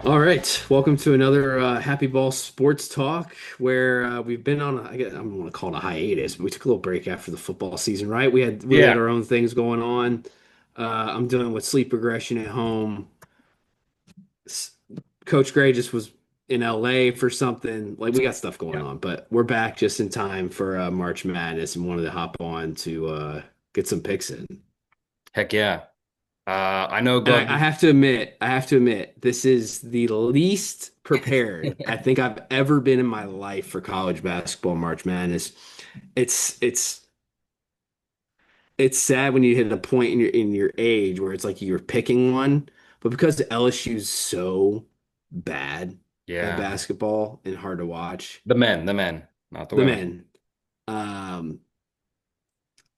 All right, welcome to another Happy Ball Sports Talk, where we've been on. I don't want to call it a hiatus, but we took a little break after the football season, right? We had Yeah, our own things going on. I'm dealing with sleep regression at home. S- Coach Gray just was in LA for something. Like we got stuff going yeah. on, but we're back just in time for March Madness and wanted to hop on to get some picks in. Heck yeah. I know And Glove. I have to admit, this is the least prepared I think I've ever been in my life for college basketball March Madness. It's it's it's sad when you hit a point in your age where it's like you're picking one, but because LSU's so bad at Yeah, basketball and hard to watch, the men, not the the women. men, um,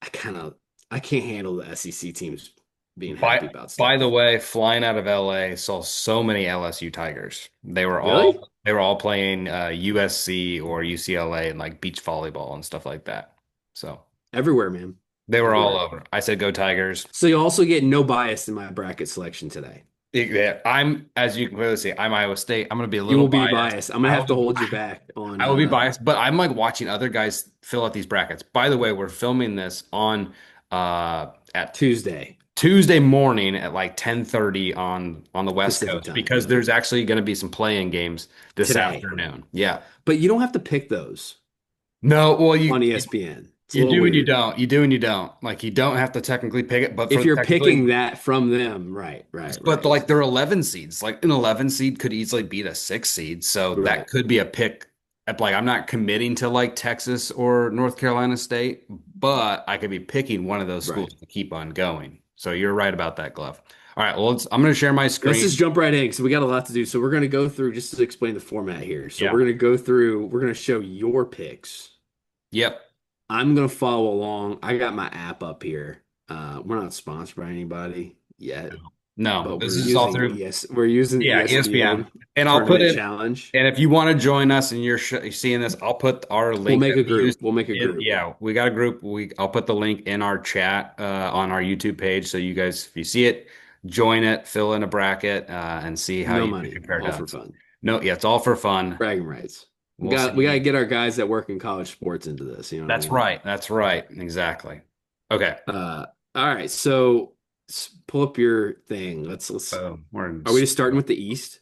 I kind of I can't handle the SEC teams being happy By about by the stuff. way, flying out of LA, saw so many LSU Tigers. They were Really? all they were all playing USC or UCLA and like beach volleyball and stuff like that. So Everywhere, man. they were all Everywhere. over. I said go Tigers. So you also get no bias in my bracket selection today. Yeah, as you can clearly see, I'm Iowa State. I'm gonna be a You little will be biased. biased. I'm gonna I have to will hold you back on I will be biased, but I'm like watching other guys fill out these brackets. By the way, we're filming this on at Tuesday Tuesday morning at like 10:30 on the West Pacific Coast time. because Yep. there's actually going to be some play-in games this Today. afternoon. Yeah. But you don't have to pick those No, well on ESPN. It's a you little do and you weird. don't. You do and you don't. Like you don't have to technically pick it, but If for you're picking technically that from them, but like they're 11 seeds. Like an 11 seed could easily beat a 6 seed. So that right. could be a pick. Like I'm not committing to like Texas or North Carolina State, but I could be picking one of those Right. schools to keep on going. So you're right about that, Glove. All right, well, I'm going to share my Let's just screen. jump right in because we got a lot to do. So we're gonna go through just to explain the format here. So Yeah. we're gonna go through, we're gonna show your picks. Yep. I'm gonna follow along. I got my app up here. We're not sponsored by anybody yet, No, but this is all through, We're using yeah, ESPN. ESPN And I'll put Tournament it, Challenge. and if you want to join us and you're seeing this, I'll put our We'll link make that a we use. group. We'll make a group. Yeah, we got a group. I'll put the link in our chat on our YouTube page, so you guys, if you see it, join it, fill in a bracket, and see how No you money, compare to all for us. fun. No, yeah, it's all for fun. Bragging rights. We'll We got to see. get our guys that work in college sports into this. You know what I That's mean? right. That's right. Exactly. Okay. All right. So pull up your thing. Let's. Boom. Are we just starting with the East?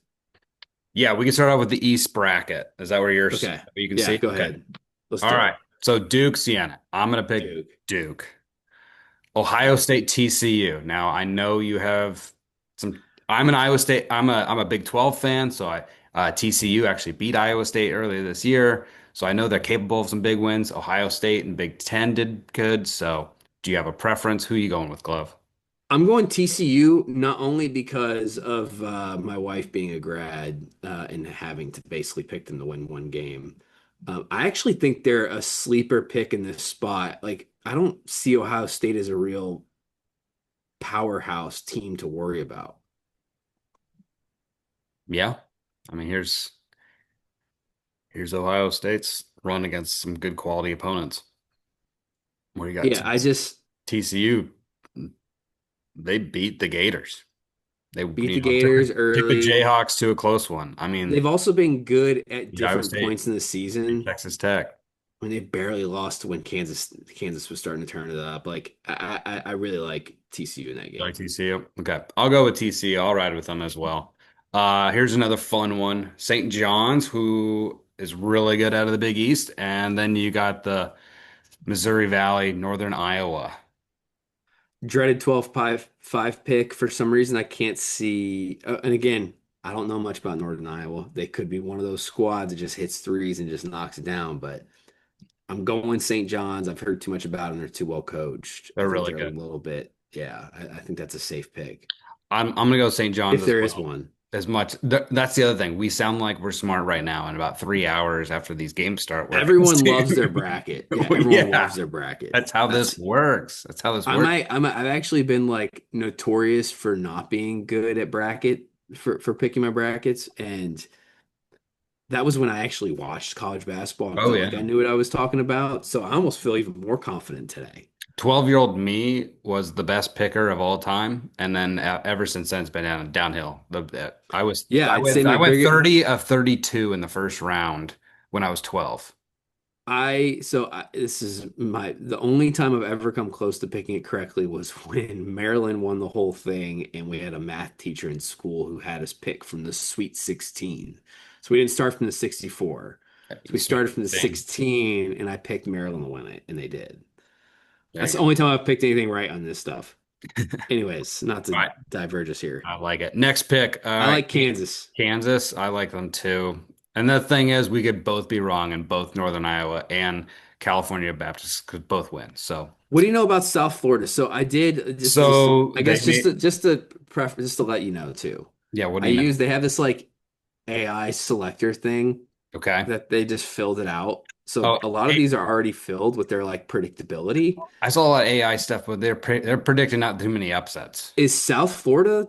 Yeah, we can start off with the East bracket. Is that where Okay. you can Yeah. see? Go Okay. ahead. Let's All do right. it. So Duke, Siena. I'm gonna pick Duke. Duke. Ohio State, TCU. Now I know you have some. I'm an Iowa State. I'm a Big 12 fan, so TCU actually beat Iowa State earlier this year, so I know they're capable of some big wins. Ohio State and Big 10 did good. So do you have a preference? Who are you going with, Glove? I'm going TCU not only because of my wife being a grad and having to basically pick them to win one game. I actually think they're a sleeper pick in this spot. Like, I don't see Ohio State as a real powerhouse team to worry about. Yeah, I mean here's Ohio State's run against some good quality opponents. What do you got? Yeah, I just TCU, they beat the Gators. They, beat the took Gators took the early. Jayhawks to a close one. I mean, They've also been good at beat Iowa different State, points in the beat season. Texas Tech. When they barely lost when Kansas was starting to turn it up. Like I really like TCU in that Like game. TCU. Okay. I'll go with TCU. I'll ride with them as well. Here's another fun one. St. John's, who is really good out of the Big East. And then you got the Missouri Valley, Northern Iowa. Dreaded 12-5 pick for some reason I can't see. And again, I don't know much about Northern Iowa. They could be one of those squads that just hits threes and just knocks it down. But I'm going St. John's. I've heard too much about them. They're too well coached. I They're think really they're a good. little bit. Yeah, I think that's a safe pick I'm gonna go St. John's if as there is well. one. As much that's the other thing. We sound like we're smart right now. In about 3 hours after these games start, we're gonna Everyone loves see. their bracket. Yeah, Well, everyone loves yeah, their bracket. that's how this That's works. That's how this I works. might I've actually been like notorious for not being good at bracket for picking my brackets, and that was when I actually watched college basketball and Oh felt like I yeah. knew what I was talking about. So I almost feel even more confident today. 12-year-old me was the best picker of all time, and then ever since then it's been downhill. Yeah, I'd say I my went big 30 of 32 in the first round when I was 12. this is the only time I've ever come close to picking it correctly was when Maryland won the whole thing and we had a math teacher in school who had us pick from the Sweet 16. So we didn't start from the 64. So we Sweet started from the 16. 16 and I picked Maryland to win it and they did. There That's you the go. only time I've picked anything right on this stuff. Anyways, not All to right. diverge us here. I like it. Next pick. All I right. like Kansas. Kansas. I like them too. And the thing is, we could both be wrong, and both Northern Iowa and California Baptists could both win. So, What do you know about South Florida? So I did just so I they guess made, just to let you know too. yeah, what do you know? They have this like AI selector thing Okay. that they just filled it out. So Oh, a lot of these are already filled with their like predictability. I saw a lot of AI stuff, but they're predicting not too many upsets. Is South Florida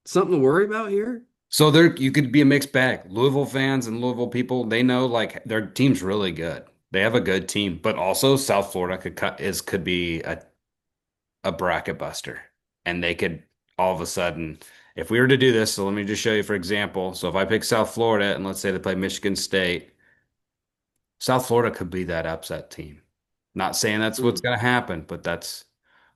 something to worry about here? So there you could be a mixed bag. Louisville fans and Louisville people, they know like their team's really good. They have a good team, but also South Florida could be a bracket buster. And they could all of a sudden, if we were to do this, so let me just show you for example. So if I pick South Florida and let's say they play Michigan State, South Florida could be that upset team. Not saying that's what's Mm, going to happen, but that's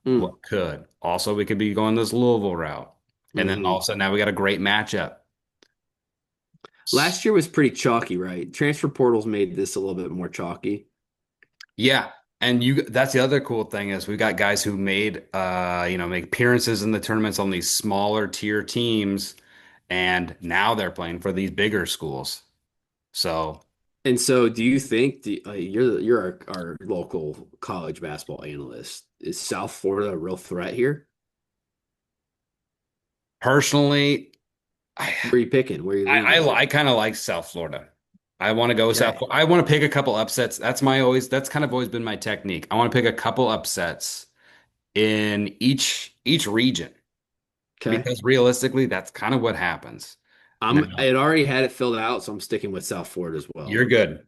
mm, what could. Also, we could be going this Louisville route. And then all of hmm a sudden now we got a great matchup. Last year was pretty chalky, right? Transfer portals made this a little bit more chalky. Yeah. And that's the other cool thing is we've got guys who made make appearances in the tournaments on these smaller tier teams, and now they're playing for these bigger schools. So And so, do you think you're our local college basketball analyst? Is South Florida a real threat here? personally, I Where are you picking? Where are you leaning? I kind of like South Florida. I want to go South. Okay. I want to pick a couple upsets. That's kind of always been my technique. I want to pick a couple upsets in each region Okay. because realistically, that's kind of what happens. Now, I had already had it filled out, so I'm sticking with South Florida as you're well. good.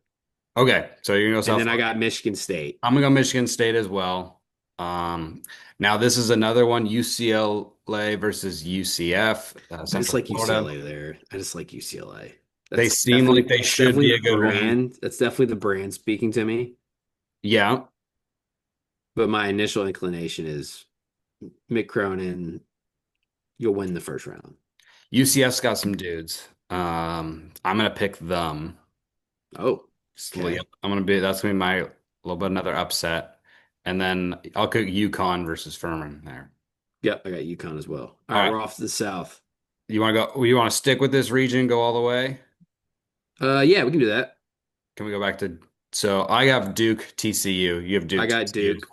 Okay, so you're gonna go And South then I Florida. got Michigan State. I'm gonna go Michigan State as well. Um, Now this is another one, UCLA versus UCF, I just Central like Florida. UCLA there. I just like UCLA. They seem like they That's should definitely be the a good one. brand. That's definitely the brand speaking to me. Yeah, But my initial inclination is Mick Cronin, you'll win the first round. UCF's got some dudes. I'm gonna pick them. Oh, Yep, okay. that's gonna be my little bit another upset, and then I'll pick UConn versus Furman there. Yep, I got UConn as well. All All right, right, we're off to the south. you want to go? You want to stick with this region, go all the way? Yeah, we can do that. Can we go back to? So I have Duke, TCU. You have I Duke, got TCU. Duke.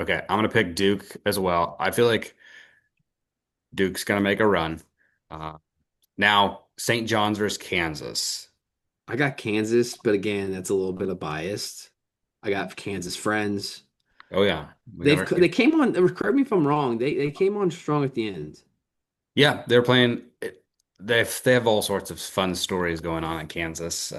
Okay, I'm gonna pick Duke as well. I feel like Duke's gonna make a run. Uh, Now St. John's versus Kansas. I got Kansas, but again, that's a little bit of biased. I got Kansas friends. Oh yeah, we got our They came on. Correct me if I'm wrong. They came on strong at the end. yeah. They're playing. They have all sorts of fun stories going on in Kansas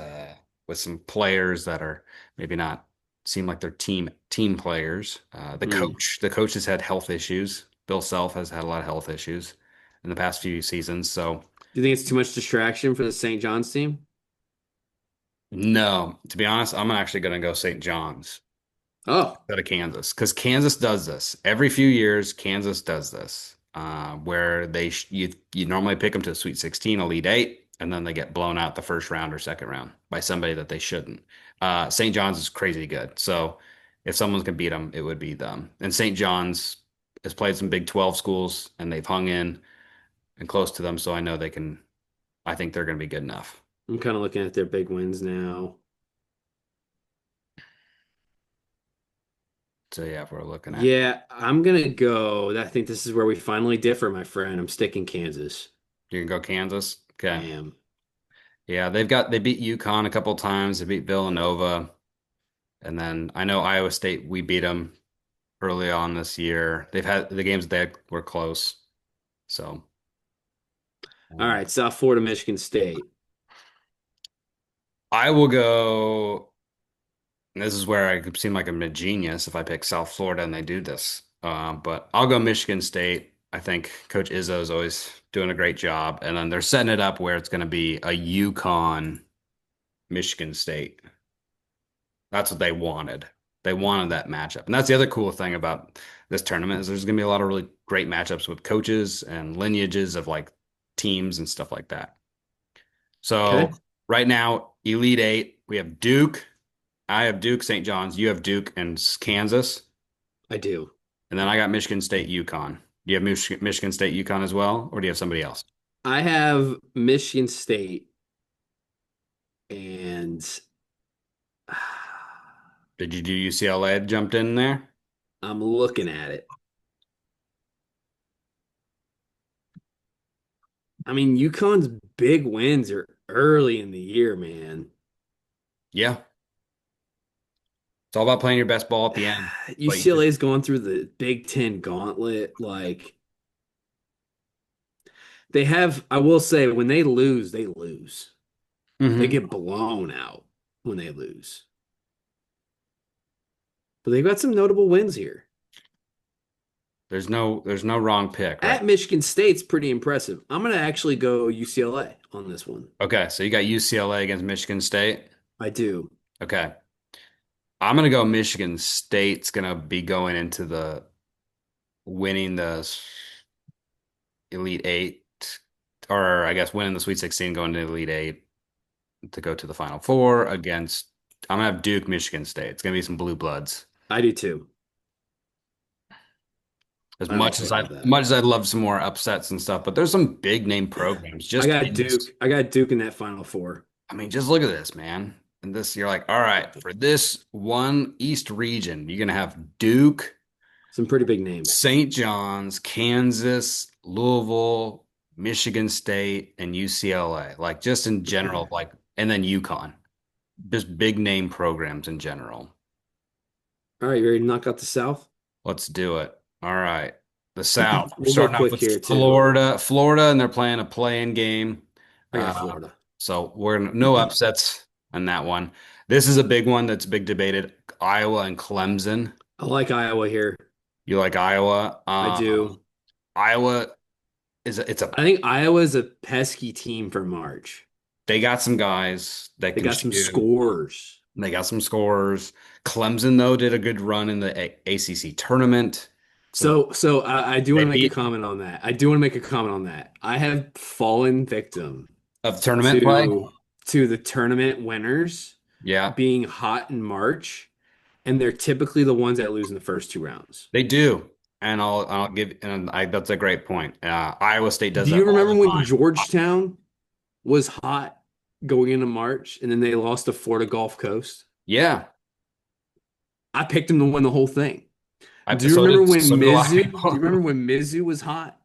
with some players that are maybe not seem like they're team players. Hmm. The coach has had health issues. Bill Self has had a lot of health issues in the past few seasons. So Do you think it's too much distraction for the St. John's team? no, to be honest, I'm actually going to go St. John's Oh, out of Kansas because Kansas does this every few years. Kansas does this where you normally pick them to the Sweet 16, Elite Eight, and then they get blown out the first round or second round by somebody that they shouldn't. St. John's is crazy good, so if someone can beat them, it would be them. And St. John's has played some Big 12 schools, and they've hung in and close to them, so I know they can. I think they're going to be good enough. I'm kind of looking at their big wins now. So yeah, if we're looking at Yeah, I'm gonna go. I think this is where we finally differ, my friend. I'm sticking Kansas. you can go Kansas. I Okay. am. Yeah, they beat UConn a couple times. They beat Villanova. And then I know Iowa State, we beat them early on this year. They've had the games they had were close. So All um, right, South Florida, Michigan State. I will go. And this is where I could seem like I'm a genius if I pick South Florida and they do this. But I'll go Michigan State. I think Coach Izzo is always doing a great job. And then they're setting it up where it's going to be a UConn Michigan State. That's what they wanted. They wanted that matchup. And that's the other cool thing about this tournament is there's going to be a lot of really great matchups with coaches and lineages of like teams and stuff like that. So Okay, right now, Elite Eight, we have Duke. I have Duke, St. John's. You have Duke and Kansas. I do. And then I got Michigan State, UConn. Do you have Michigan State, UConn as well? Or do you have somebody else? I have Michigan State, and Did you do UCLA jumped in there? I'm looking at it. I mean, UConn's big wins are early in the year, man. Yeah. It's all about playing your best ball at the end. But you just, UCLA's going through the Big Ten gauntlet. Like they have, I will say, when they lose, they lose. They Mhm. get blown out when they lose. But they've got some notable wins here. There's no wrong pick, right? At Michigan State's pretty impressive. I'm gonna actually go UCLA on this one. Okay, so you got UCLA against Michigan State. I do. Okay. I'm gonna go Michigan State's gonna be going into the winning the Elite Eight, or I guess winning the Sweet 16, going to the Elite Eight to go to the Final Four against. I'm gonna have Duke, Michigan State. It's gonna be some blue bloods. I do too. As I much also as I, have that. much as I'd love some more upsets and stuff, but there's some big name programs. I Just got in Duke. this, I got Duke in that Final Four. I mean, just look at this, man. And this, you're like, all right, for this one East region, you're gonna have Duke, Some pretty big names. St. John's, Kansas, Louisville, Michigan State, and UCLA. Like just in general, like, and then UConn. Just big name programs in general. All right, you ready to knock out the South? Let's do it. All right. The South. We're We'll go starting off quick with here too. Florida, and they're playing a play-in game. I got Uh, Florida. so we're no upsets on that one. This is a big one that's big debated. Iowa and Clemson. I like Iowa here. You like Iowa? I do. Iowa it's a I think Iowa's a pesky team for March. they got some guys that They can got some shoot. scores. They got some scorers. Clemson though did a good run in the ACC tournament. So So I do want they to make a beat comment on that. I do want to make a comment on that. I have fallen victim of tournament play. to the tournament winners Yeah. being hot in March, and they're typically the ones that lose in the first two rounds. They do. And I'll give and I that's a great point. Iowa State does Do that you all remember the when time. Georgetown was hot going into March, and then they lost to Florida Gulf Coast? Yeah. I picked them to win the whole thing. Do you So remember did when so did a lot of Mizzou? Do you remember people. when Mizzou was hot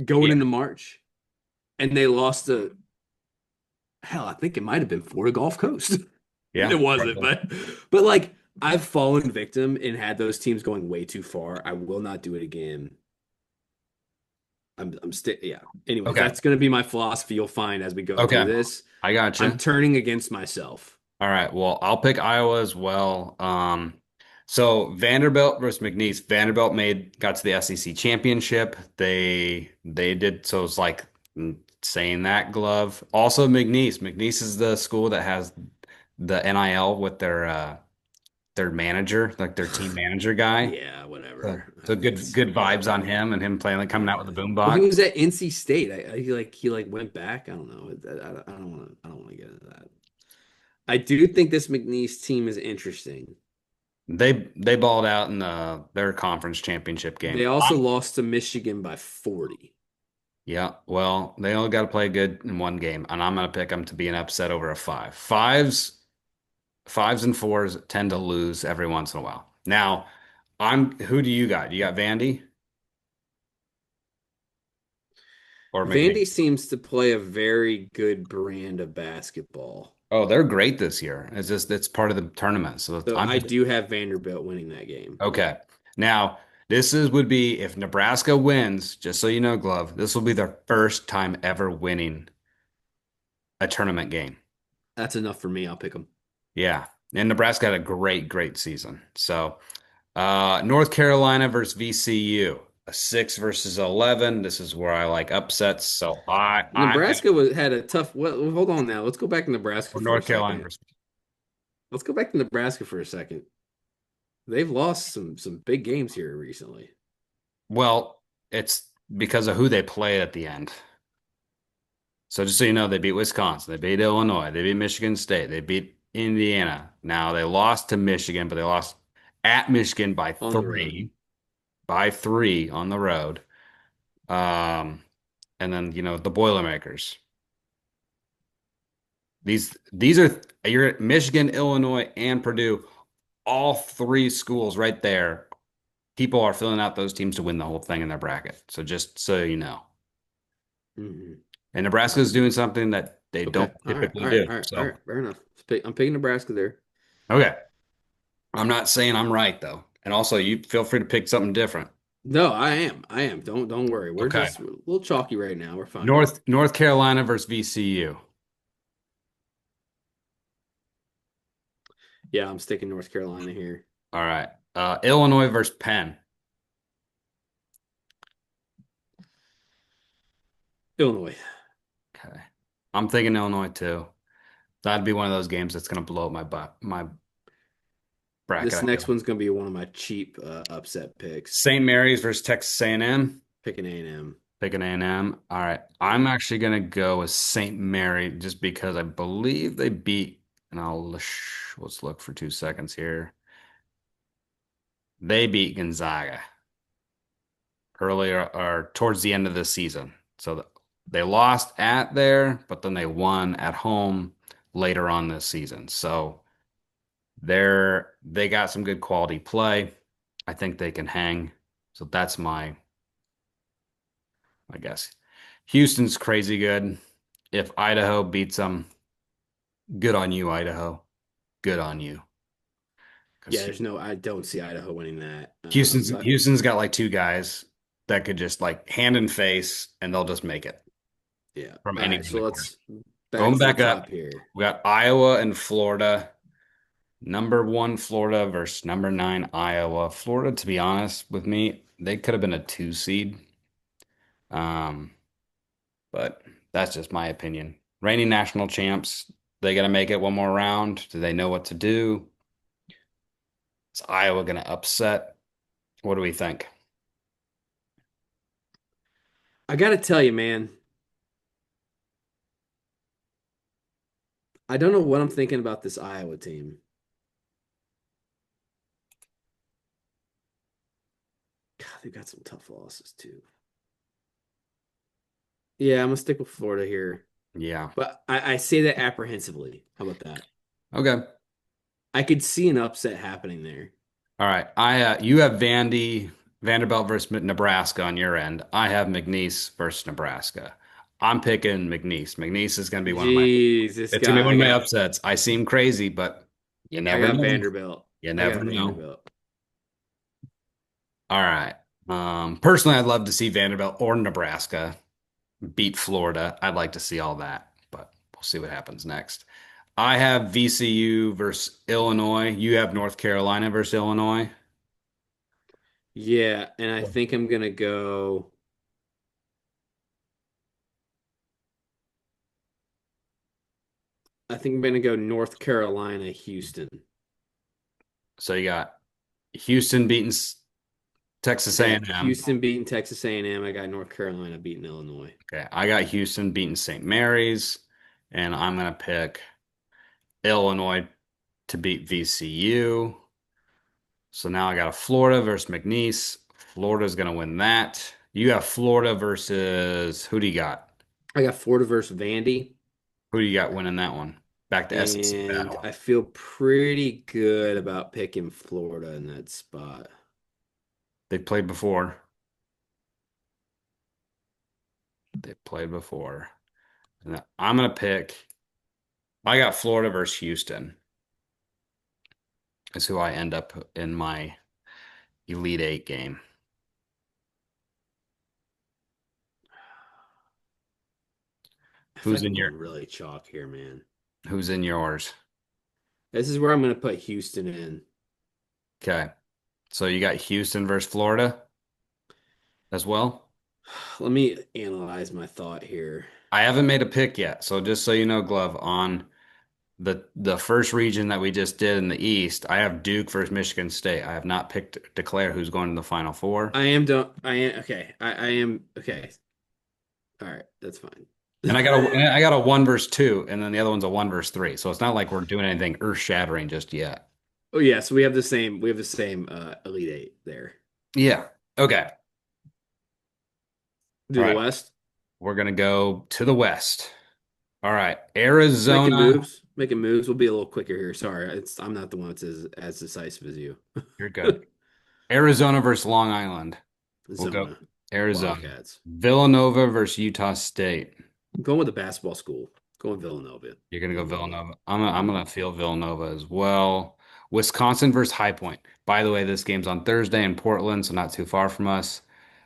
going Yeah. into March, and they lost to hell? I think it might have been Florida Gulf Coast. Yeah. It wasn't, but like I've fallen victim and had those teams going way too far. I will not do it again. I'm still yeah. Anyways, Okay. that's gonna be my philosophy. You'll find as we go through Okay. this. I got I'm you. turning against myself. All right. Well, I'll pick Iowa as well. So Vanderbilt versus McNeese. Vanderbilt got to the SEC championship. They did so it's like saying that glove. Also McNeese. McNeese is the school that has the NIL with their manager, like their team manager guy. Yeah, So, whatever. so good vibes on Whatever. him and him playing like coming out with the Well, he boombox. was at NC State. He went back. I don't know. I don't want to get into that. I do think this McNeese team is interesting. They balled out in their conference championship They game. also lost to Michigan by 40. Yeah, well, they only got to play good in one game, and I'm gonna pick them to be an upset over a five. Fives and fours tend to lose every once in a while. Now, who do you got? You got Vandy or McNeese? Vandy seems to play a very good brand of basketball. Oh, they're great this year. It's part of the tournament. So So I'm I just do have Vanderbilt winning that game. okay. Now, would be if Nebraska wins, just so you know, Glove, this will be their first time ever winning a tournament game. That's enough for me. I'll pick them. Yeah. And Nebraska had a great season. So, North Carolina versus VCU, a 6 versus 11. This is where I like upsets. So I Nebraska had a tough. Well, hold on now. Let's go back to Nebraska or for a North Carolina second. versus. Let's go back to Nebraska for a second. They've lost some big games here recently. Well, it's because of who they played at the end. So just so you know, they beat Wisconsin, they beat Illinois, they beat Michigan State, they beat Indiana. Now they lost to Michigan, but they lost at Michigan On the road. by three on the road. Um, and then the Boilermakers. These are you're at Michigan, Illinois, and Purdue, all three schools right there. People are filling out those teams to win the whole thing in their bracket. So just so you know. Hmm. And Nebraska is doing something that they Okay. don't All right. typically All right. do. All right. All So, right. Fair enough. I'm picking Nebraska there. okay. I'm not saying I'm right though. And also, you feel free to pick something different. No, I am. I am. Don't worry. Okay. We're a little chalky right now. We're fine. North Carolina versus VCU. Yeah, I'm sticking North Carolina here. All right. Illinois versus Penn. Illinois. Okay. I'm thinking Illinois too. That'd be one of those games that's going to blow up my bracket, This I feel. next one's gonna be one of my cheap upset picks. St. Mary's versus Texas A&M. Picking A&M. Picking A&M. All right. Yeah. I'm actually going to go with St. Mary just because I believe they beat, and let's look for 2 seconds here. They beat Gonzaga earlier or towards the end of the season. So they lost at there, but then they won at home later on this season. So they got some good quality play. I think they can hang. So that's my guess. Houston's crazy good. If Idaho beats them, good on you, Idaho. Good on you. Yeah, Because I don't see Idaho winning that. So Houston's got like two guys that could just like hand and face, and they'll just make it yeah. from All right. anywhere in So the court. let's back Going to the back top up, here. we got Iowa and Florida. Number one, Florida versus number nine, Iowa. Florida, to be honest with me, they could have been a two seed. Um, but that's just my opinion. Reigning national champs, they got to make it one more round. Do they know what to do? Is Iowa going to upset? What do we think? I gotta tell you, man, I don't know what I'm thinking about this Iowa team. God, they got some tough losses too. Yeah, I'm gonna stick with Florida here. Yeah. But I say that apprehensively. How about that? Okay. I could see an upset happening there. All right. You have Vanderbilt versus Nebraska on your end. I have McNeese versus Nebraska. I'm picking McNeese. McNeese is going to be one of my Jeez, this It's gonna be guy. one of my upsets. I seem crazy, but you I never got know. Vanderbilt. You I never got know. Vanderbilt. All right. Personally, I'd love to see Vanderbilt or Nebraska beat Florida. I'd like to see all that, but we'll see what happens next. I have VCU versus Illinois. You have North Carolina versus Illinois. Yeah, and I think I'm gonna go. I think I'm gonna go North Carolina, Houston. So you got Houston beating Texas I got A&M. Houston beating Texas A&M. I got North Carolina beating Illinois. Okay, I got Houston beating St. Mary's, and I'm gonna pick Illinois to beat VCU. So now I got a Florida versus McNeese. Florida's going to win that. You have Florida versus who do you got? I got Florida versus Vandy, Who do you got winning that one? Back to SEC and battle. I feel pretty good about picking Florida in that spot. They've played before. They've played before. And I'm going to pick, I got Florida versus Houston is who I end up in my Elite Eight game. I feel Who's like in I'm your, going really chalk here, man. who's in yours? This is where I'm going to put Houston in. Okay. So you got Houston versus Florida as well. Let me analyze my thought here. I haven't made a pick yet. So just so you know, Glove, on the first region that we just did in the East, I have Duke versus Michigan State. I have not picked declare who's going to the Final Four. I am done. I am okay. I am okay. All right, that's fine. And I got a one versus two, and then the other one's a one versus three. So it's not like we're doing anything earth shattering just yet. Oh yeah, so we have the same. We have the same Elite Eight there. Yeah. Okay. All Do the right. West. We're gonna go to the West. All right. Making Arizona. moves. Making moves. We'll be a little quicker here. Sorry, I'm not the one that's as decisive as you. You're good. Arizona versus Long Island. We'll go Zona. Arizona. Wildcats. Villanova versus Utah State. I'm going with the basketball school. Going Villanova. You're gonna go Villanova. Villanova. I'm gonna feel Villanova as well. Wisconsin versus High Point. By the way, this game's on Thursday in Portland, so not too far from us.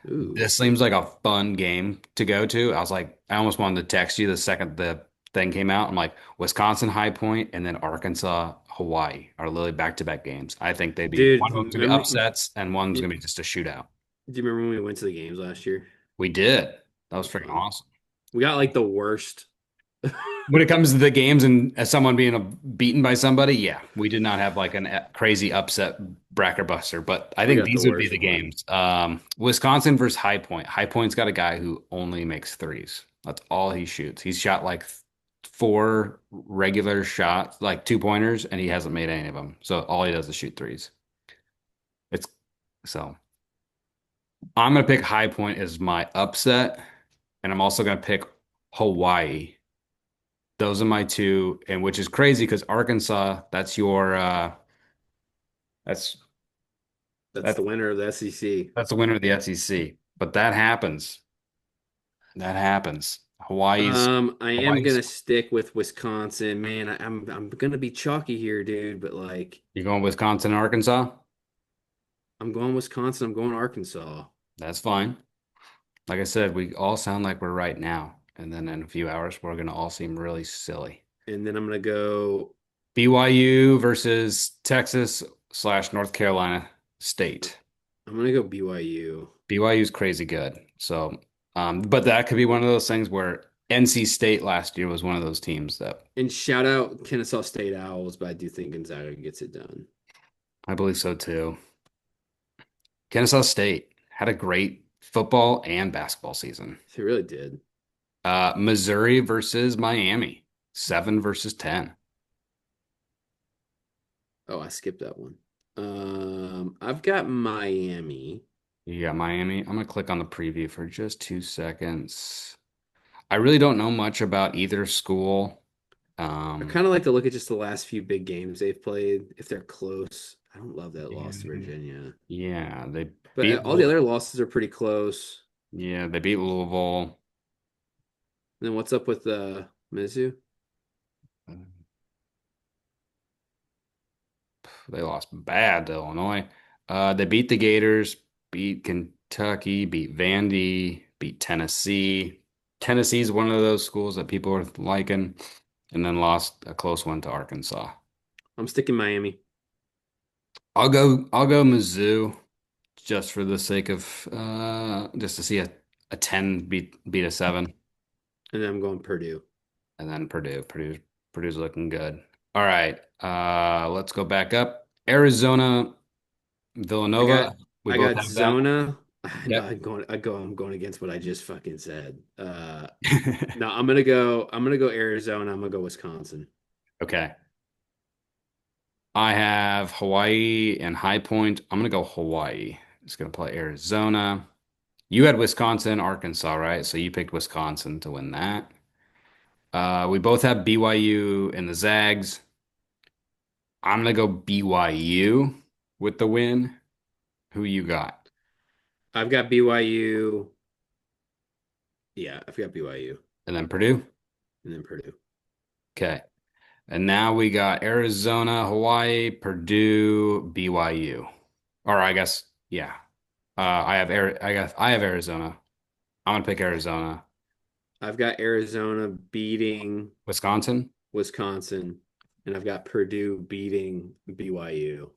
Ooh, This seems like a fun game to go to. I was like, I almost wanted to text you the second the thing came out. I'm like, Wisconsin High Point and then Arkansas, Hawaii are literally back-to-back games. I think they'd be dude. one of them's gonna be upsets and one's gonna be just a shootout. Do you remember when we went to the games last year? We did. That That was was freaking fun. awesome. We got like the worst. When it comes to the games and as someone being beaten by somebody, yeah, we did not have like a crazy upset bracket buster, but I We think got the these would be worst the one. games. Wisconsin versus High Point. High Point's got a guy who only makes threes. That's all he shoots. He's shot like four regular shots, like two pointers, and he hasn't made any of them. So all he does is shoot threes. It's so I'm gonna pick High Point as my upset, and I'm also gonna pick Hawaii. Those are my two, and which is crazy because Arkansas, that's That's that's the winner of the SEC. that's the winner of the SEC. But that happens. That happens. I am Hawaii's gonna stick with Wisconsin, man. I'm gonna be chalky here, dude. But like, you're going Wisconsin, Arkansas? I'm going Wisconsin. I'm going Arkansas, That's fine. Like I said, we all sound like we're right now. And then in a few hours, we're gonna all seem really silly. and then I'm gonna go. BYU versus Texas slash North Carolina State. I'm gonna go BYU. BYU is crazy good. So, but that could be one of those things where NC State last year was one of those teams that And shout out Kennesaw State Owls, but I do think Gonzaga gets it done. I believe so too. Kennesaw State had a great football and basketball season. They really did. Missouri versus Miami, 7 versus 10. Oh, I skipped that one. I've got Miami. You got Miami. I'm gonna click on the preview for just 2 seconds. I really don't know much about either school. I Um, kind of like to look at just the last few big games they've played. If they're close, I don't love that yeah, loss to Virginia, yeah, they but beat all the Louisville. other losses are pretty close. Yeah, they beat Louisville. And then what's up with Mizzou? They lost bad to Illinois. They beat the Gators, beat Kentucky, beat Vandy, beat Tennessee. Tennessee's one of those schools that people are liking, and then lost a close one to Arkansas. I'm sticking Miami, I'll go Mizzou just for the sake of just to see a 10 beat a 7, and then I'm going Purdue. and then Purdue's looking good. All right. Let's go back up. Arizona, I got Villanova. We I both got have that. Zona. No, Yep. I'm going against what I just fucking said. No, I'm gonna go Arizona. I'm gonna go Wisconsin. Okay. I have Hawaii and High Point. I'm gonna go Hawaii. It's gonna play Arizona. You had Wisconsin, Arkansas, right? So you picked Wisconsin to win that. We both have BYU and the Zags. I'm gonna go BYU with the win. Who you got? I've got BYU. Yeah, I've got BYU, And then Purdue. and then Purdue. Okay. And now we got Arizona, Hawaii, Purdue, BYU. Or I guess, yeah. I have Arizona. I'm gonna pick Arizona. I've got Arizona beating Wisconsin. Wisconsin. and I've got Purdue beating BYU.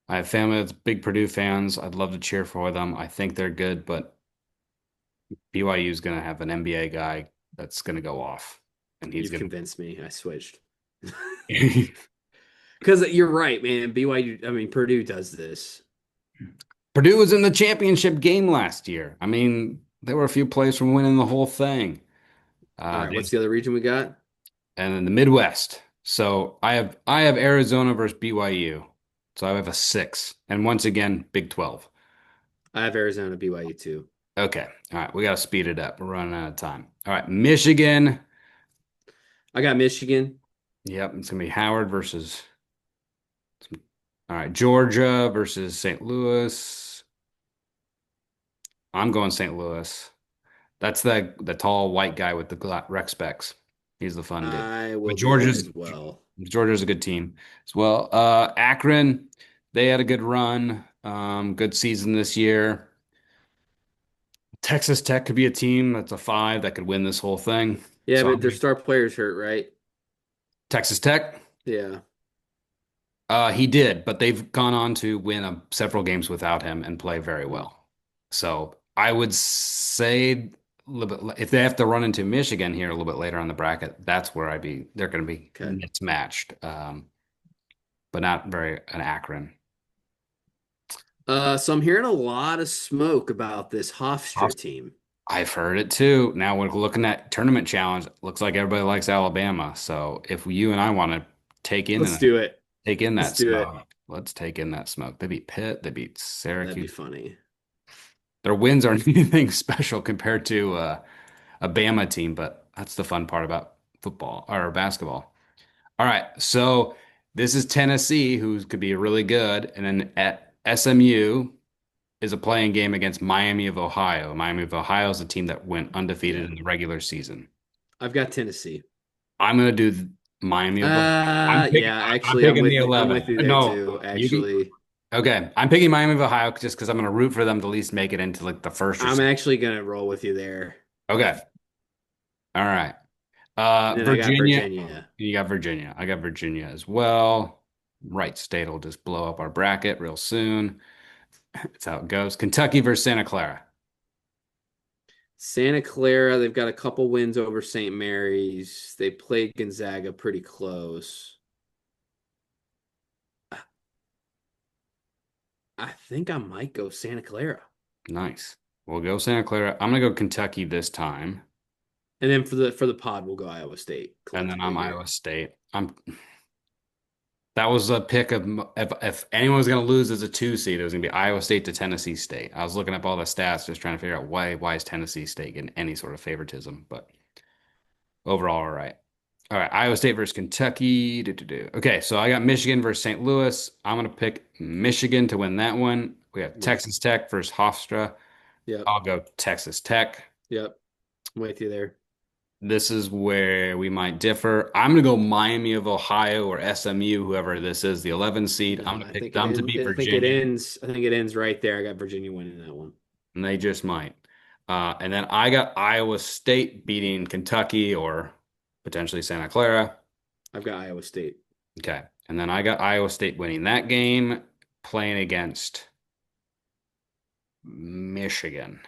I have family that's big Purdue fans. I'd love to cheer for them. I think they're good, but BYU is going to have an NBA guy that's going to go off, and he's You've going convinced me. I switched. to. Because you're right, man. BYU, I mean, Purdue does this. Purdue was in the championship game last year. I mean, they were a few plays from winning the whole thing. All right, They what's the other region we got? and in the Midwest. So I have Arizona versus BYU. So I have a 6. And once again, Big 12. I have Arizona, BYU too. Okay. All right. We got to speed it up. We're running out of time. All right. Michigan. I got Michigan. Yep. It's going to be Howard versus, all right, Georgia versus St. Louis. I'm going St. Louis. That's the tall white guy with the rec specs. He's the fun dude. I But will do that Georgia's as well. Georgia's a good team as well. Akron, they had a good run, good season this year. Texas Tech could be a team that's a 5 that could win this whole thing. Yeah, So but their star players hurt, right? Texas Tech, Yeah. he did, but they've gone on to win several games without him and play very Hmm. well. So I would say a little bit, if they have to run into Michigan here a little bit later on the bracket, that's where they're going to be Okay. mismatched, but not very an Akron. So I'm hearing a lot of smoke about this Hofstra team. I've heard it too. Now we're looking at tournament challenge. Looks like everybody likes Alabama. So if you and I want to take in Let's and do it. take in Let's that do it. smoke, let's take in that smoke. They beat Pitt. They beat That'd be Syracuse. funny. Their wins aren't anything special compared to a Bama team, but that's the fun part about football or basketball. All right, so this is Tennessee, who could be really good, and then at SMU is a playing game against Miami of Ohio. Miami of Ohio is a team that went undefeated Yeah. in the regular season. I've got Tennessee. I'm gonna do Miami of Ohio. Yeah, I'm actually picking the I'm 11. with you there No, too, you can. actually. Okay, I'm picking Miami of Ohio just because I'm gonna root for them to at least make it into like the first or I'm second. actually gonna roll with you there. Okay, all right. And then I got Virginia. Virginia. You got Virginia. I got Virginia as well. Right state will just blow up our bracket real soon. That's how it goes. Kentucky versus Santa Clara. Santa Clara, they've got a couple wins over St. Mary's. They played Gonzaga pretty close. I think I might go Santa Clara. Nice. We'll go Santa Clara. I'm gonna go Kentucky this time, And then for the pod, we'll go Iowa State and then I'm collectively Iowa here. State. That was a pick of if anyone was going to lose as a 2 seed, it was going to be Iowa State to Tennessee State. I was looking up all the stats, just trying to figure out why is Tennessee State getting any sort of favoritism, but overall, all right. All right, Iowa State versus Kentucky. Okay, so I got Michigan versus St. Louis. I'm going to pick Michigan to win that one. We have Yep. Texas Tech versus Hofstra. Yep. I'll go Texas Tech. Yep. I'm with you there. This is where we might differ. I'm going to go Miami of Ohio or SMU, whoever this is, the 11 seed. I'm going to pick them to beat I think it Virginia, ends. I think it ends right there. I got Virginia winning that one. and they just might. And then I got Iowa State beating Kentucky or potentially Santa Clara. I've got Iowa State. Okay. And then I got Iowa State winning that game, playing against Michigan.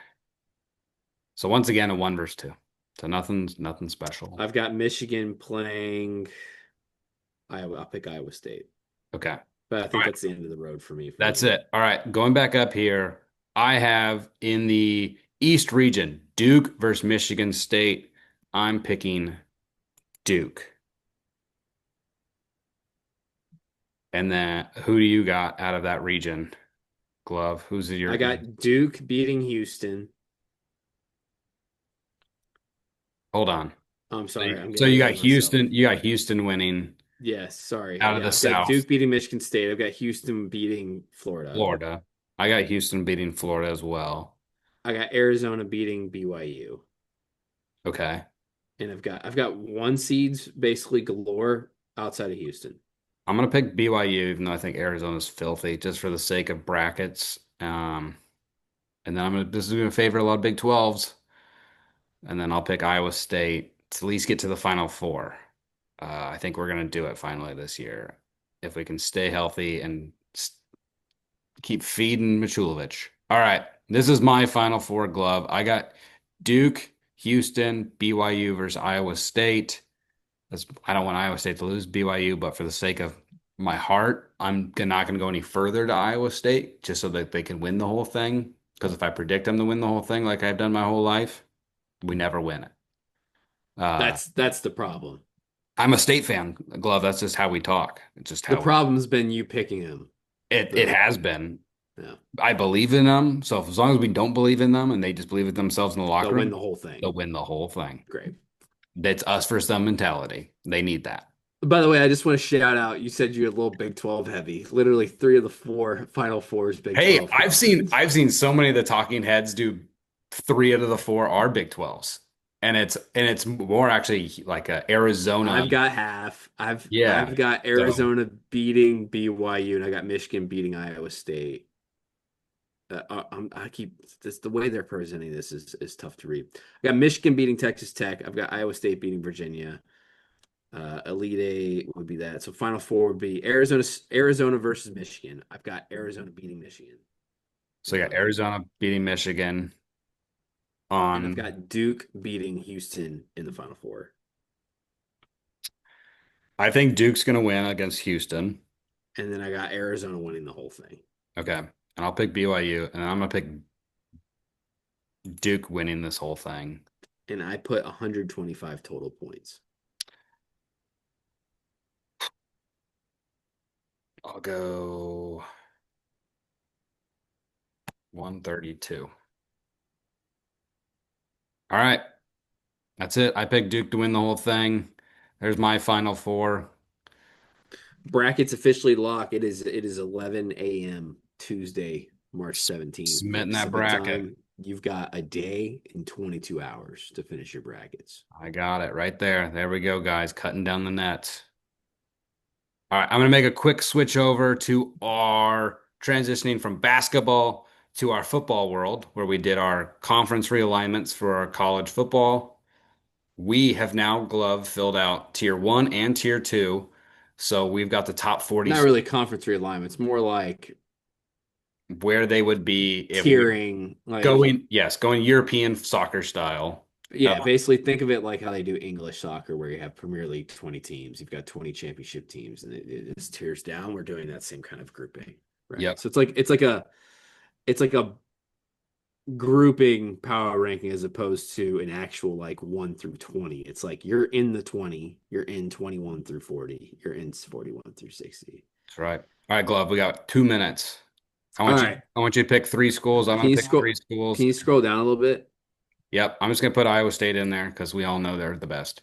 So once again, a 1 versus 2. So nothing special. I've got Michigan playing Iowa. I'll pick Iowa State. Okay. But I All think right. that's the end of the road for me for That's Michigan. it. All right. Going back up here, I have in the East region, Duke versus Michigan State. I'm picking Duke. And then who do you got out of that region? Glove. Who's your I got Duke beating Houston. hold on. I'm sorry, I'm So getting you ahead got of myself. Houston winning Yes, sorry. out of Yeah, the I've got South, Duke beating Michigan State. I've got Houston beating Florida. Florida. I got Houston beating Florida as well. I got Arizona beating BYU. Okay. And I've got one seeds basically galore outside of Houston. I'm gonna pick BYU, even though I think Arizona's filthy, just for the sake of brackets. And then this is gonna favor a lot of Big 12s. And then I'll pick Iowa State to at least get to the Final Four. I think we're gonna do it finally this year if we can stay healthy and keep feeding Michulovic. All right, this is my Final Four glove. I got Duke, Houston, BYU versus Iowa State. I don't want Iowa State to lose BYU, but for the sake of my heart, I'm not going to go any further to Iowa State just so that they can win the whole thing. Because if I predict them to win the whole thing like I've done my whole life, we never win it. Uh, That's the problem. I'm a state fan, Glove. That's just how we talk. It's just The how problem's been you picking him. it The has been. Yeah, I believe in them. So as long as we don't believe in them and they just believe in themselves in the they'll locker win room, the whole thing. they'll win the whole thing. Great. That's us versus them mentality. They need that. By the way, I just want to shout out. You said you're a little Big 12 heavy. Literally three of the four Final Fours Big Hey, 12 I've conference. seen so many of the talking heads do three out of the four are Big 12s. And it's more actually like a Arizona. I've got half. I've Yeah. got So Arizona beating BYU, and I got Michigan beating Iowa State. I keep this the way they're presenting this is tough to read. I got Michigan beating Texas Tech. I've got Iowa State beating Virginia. Elite Eight would be that. So Final Four would be Arizona versus Michigan. I've got Arizona beating Michigan in so the you got Final Four, Arizona beating Michigan and I've on got Duke beating Houston in the Final Four, I think Duke's gonna win against Houston. and then I got Arizona winning the whole thing, Okay. And I'll pick BYU and I'm gonna pick Duke winning this whole thing. and I put 125 total points. I'll go 132. All right. That's it. I picked Duke to win the whole thing. There's my final four. Brackets officially locked. It is 11 a.m. Tuesday, March 17th. Submitting that Pacific bracket. time. You've got a day and 22 hours to finish your brackets. I got it right there. There we go, guys. Cutting down the nets. All right. I'm going to make a quick switch over to our transitioning from basketball to our football world, where we did our conference realignments for our college football. We have now glove filled out tier one and tier two. So we've got the top 40 Not really conference realignment. It's more like where they would be if we tiering, like going European soccer style. Uh, yeah, basically think of it like how they do English soccer, where you have Premier League 20 teams, you've got 20 championship teams, and it's tiers down. We're doing that same kind of grouping, right? yep, So it's like a grouping power ranking as opposed to an actual like 1 through 20. It's like you're in the 20, you're in 21 through 40, you're in 41 through 60. that's right. All right, Glove, we got 2 minutes. I All want you right. I want you to pick three schools. I'm Can gonna you pick three scroll can schools. you scroll down a little bit? Yep, I'm just gonna put Iowa State in there because we all know they're the best.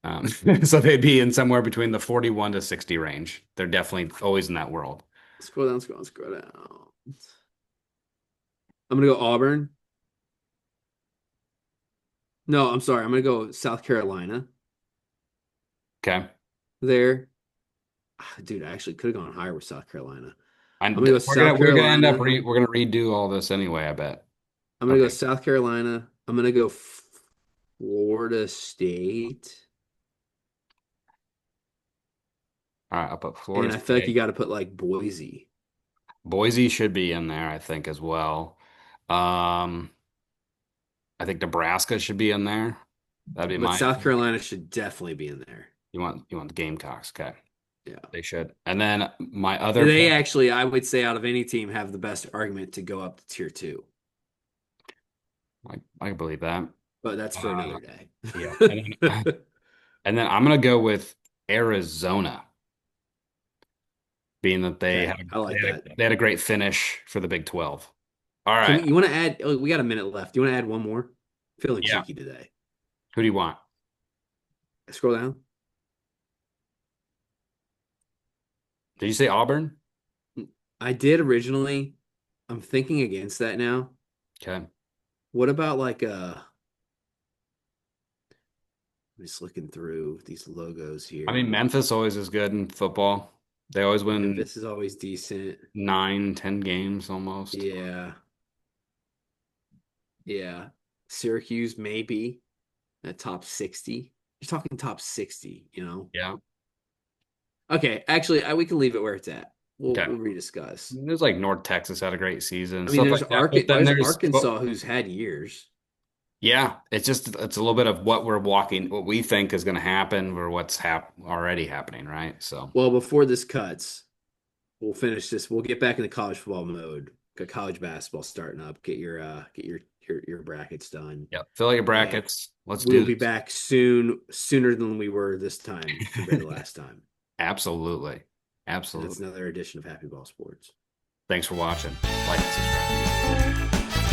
Um, so they'd be in somewhere between the 41 to 60 range. They're definitely always in that world. Scroll down. I'm gonna go Auburn. No, I'm sorry. I'm gonna go South Carolina Okay. there. Dude, I actually could have gone higher with South Carolina. I'm And gonna go we're gonna South we're gonna end up Carolina. we're gonna redo all this anyway, I bet. I'm gonna go Okay. South Carolina. I'm gonna go Florida State. All right, I'll put Florida And I feel like you State. got to put like Boise. Boise should be in there, I think, as well. Um, I think Nebraska should be in there. That'd be But my South Carolina should definitely be in there. you want the Gamecocks. Okay. Yeah. They should. And then my other They pick, actually, I would say, out of any team, have the best argument to go up to tier two. I can believe that. But that's for Uh, another day. yeah. And then I'm gonna go with Arizona, being that Okay, I like that. they had a great finish for the Big 12. All Can right. we? You want to add? Oh, we got a minute left. You want to add one more? Feeling Yeah. cheeky today. Who do you want? Scroll down. Did you say Auburn? I did originally. I'm thinking against that now. Okay. What about like I'm just looking through these logos I mean, here. Memphis always is good in football. They always win Memphis is always decent. 9, 10 games almost. Yeah. Yeah. Syracuse maybe at top 60. You're talking top 60, you know? Yeah. Okay, actually, we can leave it where it's at. We'll Okay. we'll rediscuss. There's like North Texas had a great season, I mean, stuff like that. But then there's there's, well, Arkansas who's had years. yeah, it's a little bit of what we think is going to happen, or what's already happening, right? So, Well, before this cuts, we'll finish this. We'll get back into college football mode. Got college basketball starting up. Get your brackets done. yeah, fill your Uh, brackets. Let's we'll do be this. back soon, sooner than we were this time compared to last time. Absolutely, And that's absolutely. another edition of Happy Ball Sports. Thanks for watching. Like and subscribe.